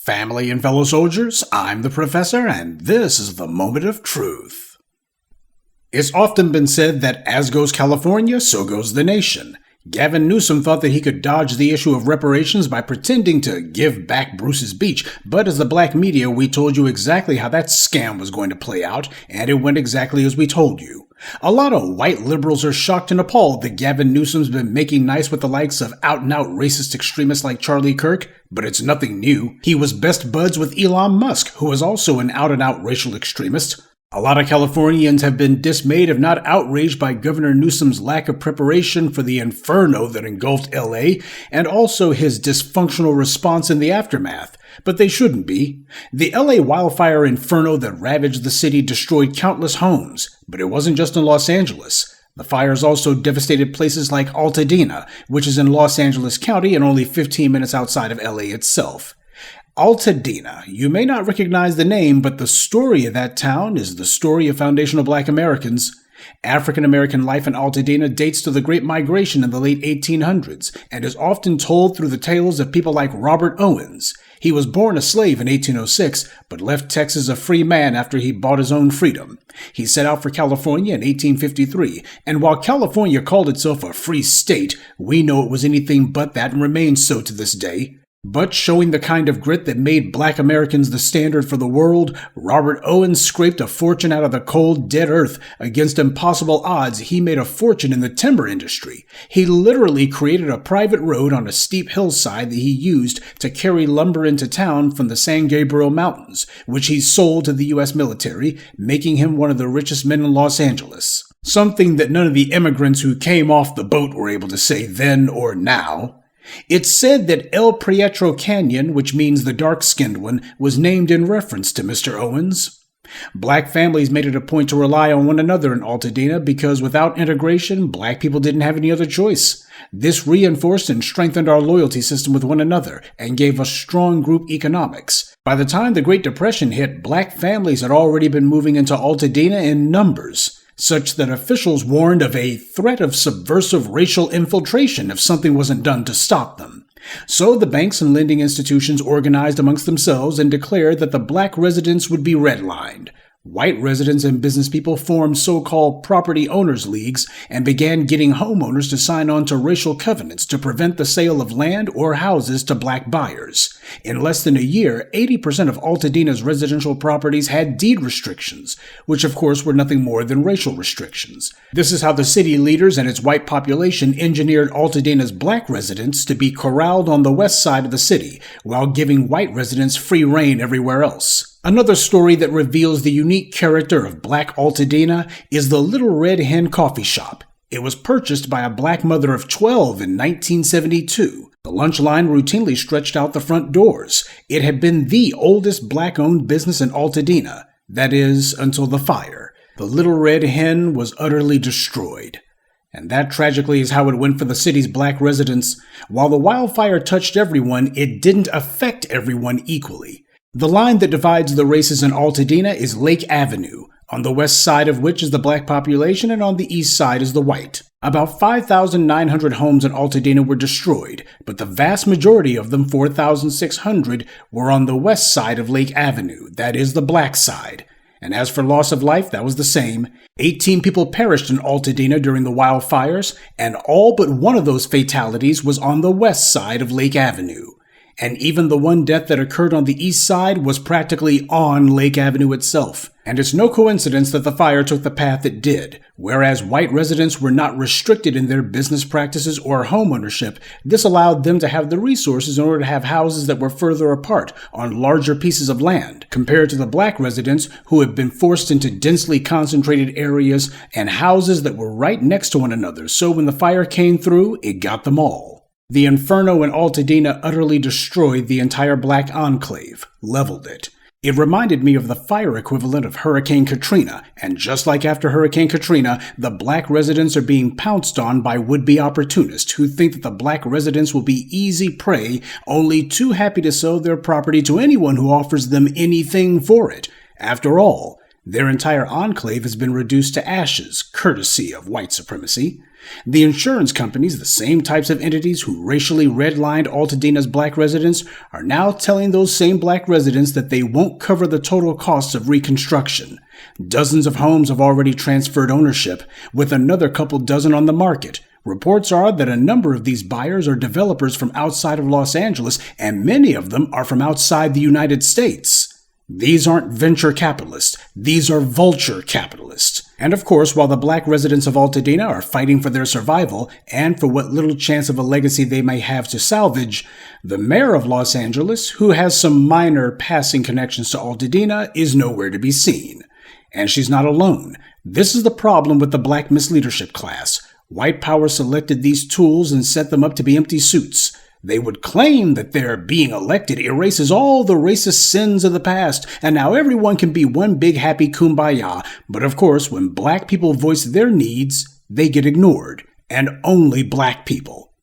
Family and fellow soldiers, I'm the Professor, and this is the Moment of Truth. It's often been said that as goes California, so goes the nation. Gavin Newsom thought that he could dodge the issue of reparations by pretending to give back Bruce's Beach, but as the black media, we told you exactly how that scam was going to play out, and it went exactly as we told you. A lot of white liberals are shocked and appalled that Gavin Newsom's been making nice with the likes of out-and-out racist extremists like Charlie Kirk, but it's nothing new. He was best buds with Elon Musk, who is also an out-and-out racial extremist. A lot of Californians have been dismayed, if not outraged, by Governor Newsom's lack of preparation for the inferno that engulfed LA, and also his dysfunctional response in the aftermath. But they shouldn't be. The LA wildfire inferno that ravaged the city destroyed countless homes, but it wasn't just in Los Angeles. The fires also devastated places like Altadena, which is in Los Angeles County and only 15 minutes outside of LA itself. Altadena. You may not recognize the name, but the story of that town is the story of foundational black Americans. African American life in Altadena dates to the Great Migration in the late 1800s and is often told through the tales of people like Robert Owens. He was born a slave in 1806, but left Texas a free man after he bought his own freedom. He set out for California in 1853, and while California called itself a free state, we know it was anything but that and remains so to this day. But showing the kind of grit that made black Americans the standard for the world, Robert Owens scraped a fortune out of the cold, dead earth. Against impossible odds, he made a fortune in the timber industry. He literally created a private road on a steep hillside that he used to carry lumber into town from the San Gabriel Mountains, which he sold to the U.S. military, making him one of the richest men in Los Angeles. Something that none of the immigrants who came off the boat were able to say then or now. It's said that El Prieto Canyon, which means the dark-skinned one, was named in reference to Mr. Owens. Black families made it a point to rely on one another in Altadena because without integration, black people didn't have any other choice. This reinforced and strengthened our loyalty system with one another and gave us strong group economics. By the time the Great Depression hit, black families had already been moving into Altadena in numbers, such that officials warned of a threat of subversive racial infiltration if something wasn't done to stop them. So the banks and lending institutions organized amongst themselves and declared that the black residents would be redlined. White residents and business people formed so-called property owners leagues and began getting homeowners to sign on to racial covenants to prevent the sale of land or houses to black buyers. In less than a year, 80% of Altadena's residential properties had deed restrictions, which of course were nothing more than racial restrictions. This is how the city leaders and its white population engineered Altadena's black residents to be corralled on the west side of the city, while giving white residents free rein everywhere else. Another story that reveals the unique character of black Altadena is the Little Red Hen coffee shop. It was purchased by a black mother of 12 in 1972. The lunch line routinely stretched out the front doors. It had been the oldest black-owned business in Altadena. That is, until the fire. The Little Red Hen was utterly destroyed. And that tragically is how it went for the city's black residents. While the wildfire touched everyone, it didn't affect everyone equally. The line that divides the races in Altadena is Lake Avenue, on the west side of which is the black population and on the east side is the white. About 5,900 homes in Altadena were destroyed, but the vast majority of them, 4,600, were on the west side of Lake Avenue, that is the black side. And as for loss of life, that was the same. 18 people perished in Altadena during the wildfires, and all but one of those fatalities was on the west side of Lake Avenue. And even the one death that occurred on the east side was practically on Lake Avenue itself. And it's no coincidence that the fire took the path it did. Whereas white residents were not restricted in their business practices or home ownership, this allowed them to have the resources in order to have houses that were further apart on larger pieces of land, compared to the black residents who had been forced into densely concentrated areas and houses that were right next to one another. So when the fire came through, it got them all. The inferno in Altadena utterly destroyed the entire black enclave, leveled it. It reminded me of the fire equivalent of Hurricane Katrina, and just like after Hurricane Katrina, the black residents are being pounced on by would-be opportunists who think that the black residents will be easy prey, only too happy to sell their property to anyone who offers them anything for it. After all, their entire enclave has been reduced to ashes, courtesy of white supremacy. The insurance companies, the same types of entities who racially redlined Altadena's black residents, are now telling those same black residents that they won't cover the total costs of reconstruction. Dozens of homes have already transferred ownership, with another couple dozen on the market. Reports are that a number of these buyers are developers from outside of Los Angeles, and many of them are from outside the United States. These aren't venture capitalists. These are vulture capitalists. And of course, while the black residents of Altadena are fighting for their survival and for what little chance of a legacy they may have to salvage, the mayor of Los Angeles, who has some minor passing connections to Altadena, is nowhere to be seen. And she's not alone. This is the problem with the black misleadership class. White power selected these tools and set them up to be empty suits. They would claim that their being elected erases all the racist sins of the past, and now everyone can be one big happy kumbaya. But of course, when black people voice their needs, they get ignored, and only black people.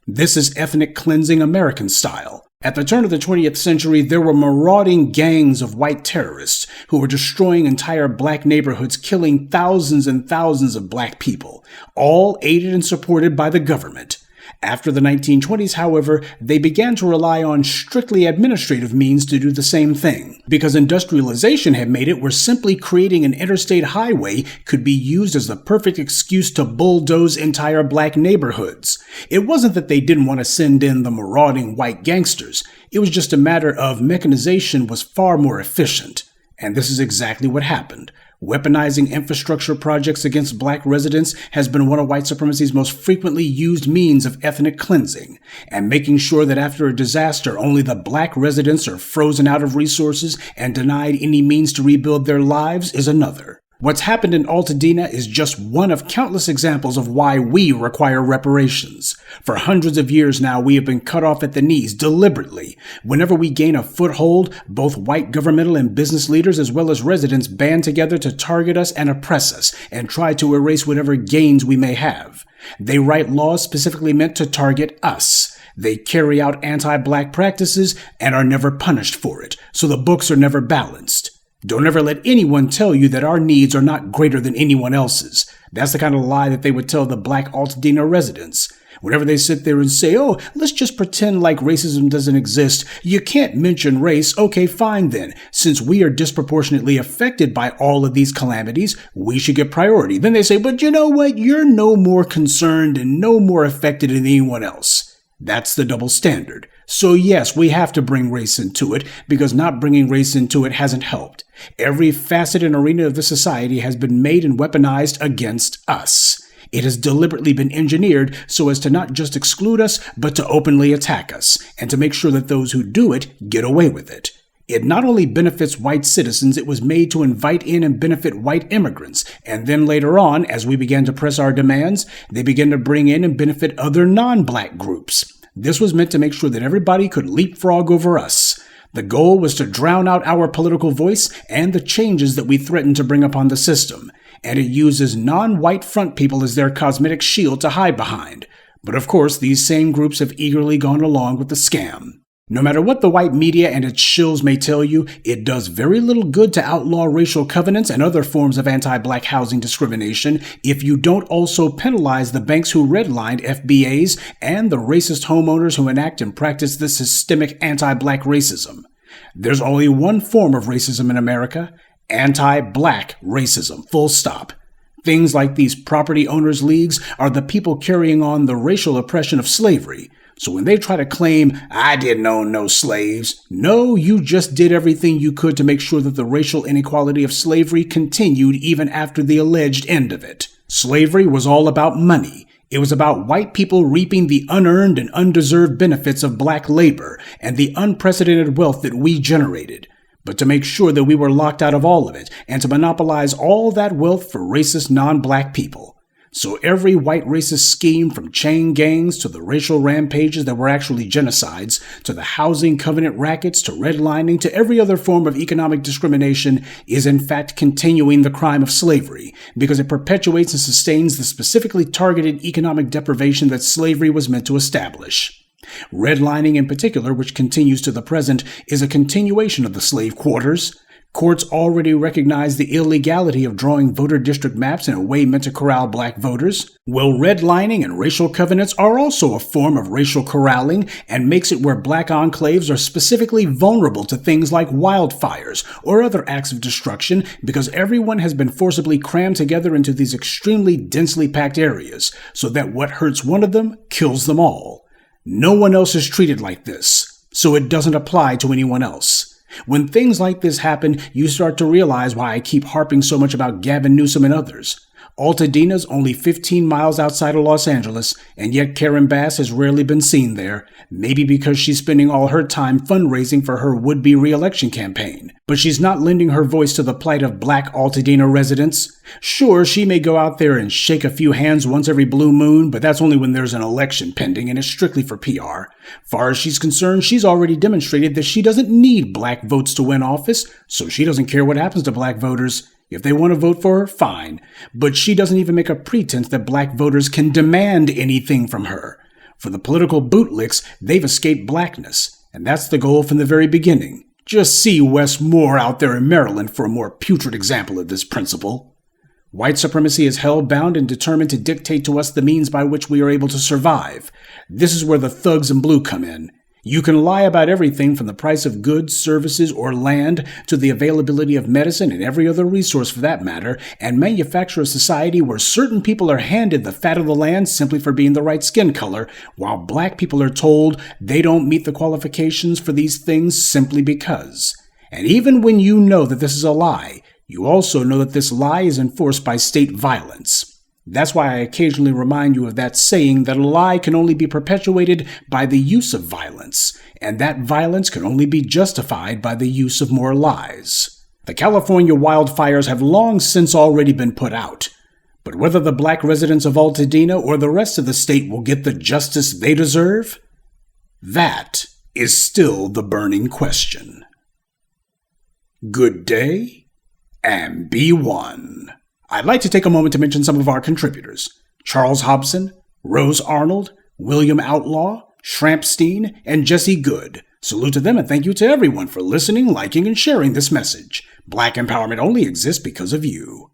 This is ethnic cleansing American style. At the turn of the 20th century, there were marauding gangs of white terrorists who were destroying entire black neighborhoods, killing thousands and thousands of black people, all aided and supported by the government. After the 1920s, however, they began to rely on strictly administrative means to do the same thing, because industrialization had made it where simply creating an interstate highway could be used as the perfect excuse to bulldoze entire black neighborhoods. It wasn't that they didn't want to send in the marauding white gangsters. It was just a matter of mechanization was far more efficient. And this is exactly what happened. Weaponizing infrastructure projects against black residents has been one of white supremacy's most frequently used means of ethnic cleansing, and making sure that after a disaster, only the black residents are frozen out of resources and denied any means to rebuild their lives is another. What's happened in Altadena is just one of countless examples of why we require reparations. For hundreds of years now, we have been cut off at the knees deliberately. Whenever we gain a foothold, both white governmental and business leaders as well as residents band together to target us and oppress us and try to erase whatever gains we may have. They write laws specifically meant to target us. They carry out anti-black practices and are never punished for it, so the books are never balanced. Don't ever let anyone tell you that our needs are not greater than anyone else's. That's the kind of lie that they would tell the black Altadena residents. Whenever they sit there and say, oh, let's just pretend like racism doesn't exist. You can't mention race. Okay, fine then. Since we are disproportionately affected by all of these calamities, we should get priority. Then they say, but you know what? You're no more concerned and no more affected than anyone else. That's the double standard. So yes, we have to bring race into it, because not bringing race into it hasn't helped. Every facet and arena of the society has been made and weaponized against us. It has deliberately been engineered so as to not just exclude us, but to openly attack us, and to make sure that those who do it get away with it. It not only benefits white citizens, it was made to invite in and benefit white immigrants, and then later on, as we began to press our demands, they began to bring in and benefit other non-black groups. This was meant to make sure that everybody could leapfrog over us. The goal was to drown out our political voice and the changes that we threatened to bring upon the system, and it uses non-white front people as their cosmetic shield to hide behind. But of course, these same groups have eagerly gone along with the scam. No matter what the white media and its shills may tell you, it does very little good to outlaw racial covenants and other forms of anti-black housing discrimination if you don't also penalize the banks who redlined FBAs and the racist homeowners who enact and practice this systemic anti-black racism. There's only one form of racism in America: anti-black racism, full stop. Things like these property owners' leagues are the people carrying on the racial oppression of slavery. So when they try to claim, I didn't own no slaves, no, you just did everything you could to make sure that the racial inequality of slavery continued even after the alleged end of it. Slavery was all about money. It was about white people reaping the unearned and undeserved benefits of black labor and the unprecedented wealth that we generated. But to make sure that we were locked out of all of it and to monopolize all that wealth for racist non-black people. So every white racist scheme, from chain gangs to the racial rampages that were actually genocides, to the housing covenant rackets, to redlining, to every other form of economic discrimination, is in fact continuing the crime of slavery, because it perpetuates and sustains the specifically targeted economic deprivation that slavery was meant to establish. Redlining in particular, which continues to the present, is a continuation of the slave quarters. Courts already recognize the illegality of drawing voter district maps in a way meant to corral black voters. Well, redlining and racial covenants are also a form of racial corralling and makes it where black enclaves are specifically vulnerable to things like wildfires or other acts of destruction because everyone has been forcibly crammed together into these extremely densely packed areas so that what hurts one of them kills them all. No one else is treated like this, so it doesn't apply to anyone else. When things like this happen, you start to realize why I keep harping so much about Gavin Newsom and others. Altadena's only 15 miles outside of Los Angeles, and yet Karen Bass has rarely been seen there, maybe because she's spending all her time fundraising for her would-be re-election campaign. But she's not lending her voice to the plight of black Altadena residents. Sure, she may go out there and shake a few hands once every blue moon, but that's only when there's an election pending, and it's strictly for PR. Far as she's concerned, she's already demonstrated that she doesn't need black votes to win office, so she doesn't care what happens to black voters. If they want to vote for her, fine. But she doesn't even make a pretense that black voters can demand anything from her. For the political bootlicks, they've escaped blackness. And that's the goal from the very beginning. Just see Wes Moore out there in Maryland for a more putrid example of this principle. White supremacy is hell-bound and determined to dictate to us the means by which we are able to survive. This is where the thugs in blue come in. You can lie about everything from the price of goods, services, or land to the availability of medicine and every other resource for that matter, and manufacture a society where certain people are handed the fat of the land simply for being the right skin color, while black people are told they don't meet the qualifications for these things simply because. And even when you know that this is a lie, you also know that this lie is enforced by state violence. That's why I occasionally remind you of that saying that a lie can only be perpetuated by the use of violence, and that violence can only be justified by the use of more lies. The California wildfires have long since already been put out, but whether the black residents of Altadena or the rest of the state will get the justice they deserve, that is still the burning question. Good day, and be one. I'd like to take a moment to mention some of our contributors: Charles Hobson, Rose Arnold, William Outlaw, Shrampstein, and Jesse Good. Salute to them and thank you to everyone for listening, liking, and sharing this message. Black empowerment only exists because of you.